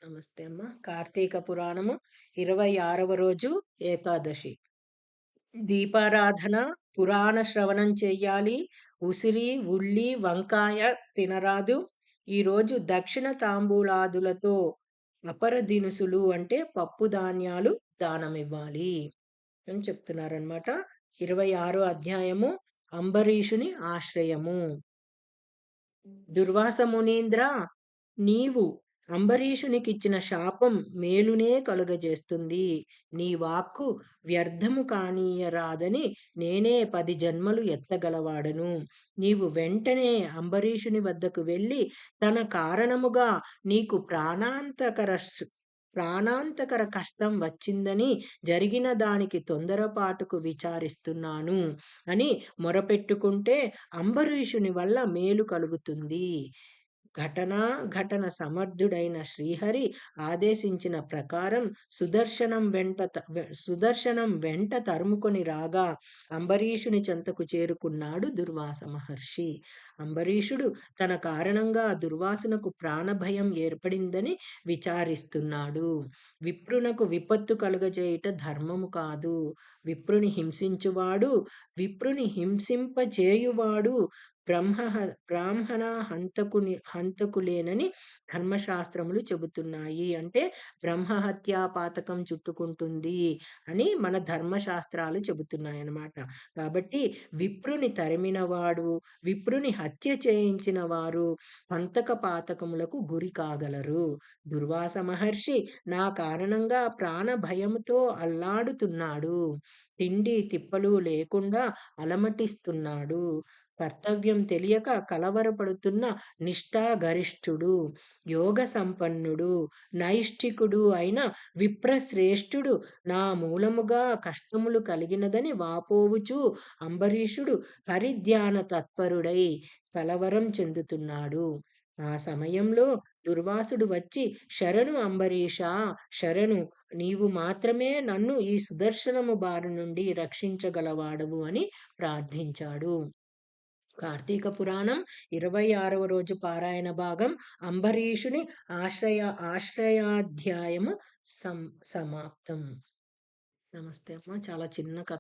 నమస్తే అమ్మ. కార్తీక పురాణము 26వ రోజు ఏకాదశి. దీపారాధన, పురాణ శ్రవణం చెయ్యాలి. ఉసిరి, ఉల్లి, వంకాయ తినరాదు. ఈరోజు దక్షిణ తాంబూలాదులతో అపర దినుసులు అంటే పప్పు ధాన్యాలు దానమివ్వాలి అని చెప్తున్నారనమాట. 26వ అధ్యాయము అంబరీషుని ఆశ్రయము. దుర్వాస మునీంద్ర, నీవు అంబరీషునికిచ్చిన శాపం మేలునే కలుగజేస్తుంది. నీ వాక్కు వ్యర్థము కానీయరాదని నేనే 10 జన్మలు ఎత్తగలవాడను. నీవు వెంటనే అంబరీషుని వద్దకు వెళ్ళి తన కారణముగా నీకు ప్రాణాంతకర కష్టం వచ్చిందని, జరిగిన దానికి తొందరపాటుకు విచారిస్తున్నాను అని మొరపెట్టుకుంటే అంబరీషుని వల్ల మేలు కలుగుతుంది. ఘటన సమర్థుడైన శ్రీహరి ఆదేశించిన ప్రకారం సుదర్శనం వెంట తరుముకొని రాగా అంబరీషుని చెంతకు చేరుకున్నాడు దుర్వాస మహర్షి. అంబరీషుడు తన కారణంగా దుర్వాసునకు ప్రాణభయం ఏర్పడిందని విచారిస్తున్నాడు. విప్రునకు విపత్తు కలుగజేయుట ధర్మము కాదు. విప్రుని హింసింపచేయువాడు బ్రాహ్మణ హంతకులేనని ధర్మశాస్త్రములు చెబుతున్నాయి. అంటే బ్రహ్మహత్యా పాతకం చుట్టుకుంటుంది అని మన ధర్మశాస్త్రాలు చెబుతున్నాయి అన్నమాట. కాబట్టి విప్రుని తరిమినవాడు, విప్రుని హత్య చేయించిన వారు హంతక పాతకములకు గురి కాగలరు. దుర్వాస మహర్షి నా కారణంగా ప్రాణ భయముతో అల్లాడుతున్నాడు. తిండి తిప్పలు లేకుండా అలమటిస్తున్నాడు. కర్తవ్యం తెలియక కలవరపడుతున్న నిష్ఠాగరిష్ఠుడు, యోగ సంపన్నుడు, నైష్ఠికుడు అయిన విప్రశ్రేష్ఠుడు నా మూలముగా కష్టములు కలిగినదని వాపోవుచు అంబరీషుడు హరిధ్యాన తత్పరుడై కలవరం చెందుతున్నాడు. ఆ సమయంలో దుర్వాసుడు వచ్చి, శరణు అంబరీషా, శరణు, నీవు మాత్రమే నన్ను ఈ సుదర్శనము బారి నుండి రక్షించగలవాడవు అని ప్రార్థించాడు. కార్తీక పురాణం 26వ రోజు పారాయణ భాగం అంబరీషుని ఆశ్రయాధ్యాయము సమాప్తం. నమస్తే అమ్మ. చాలా చిన్న కథ.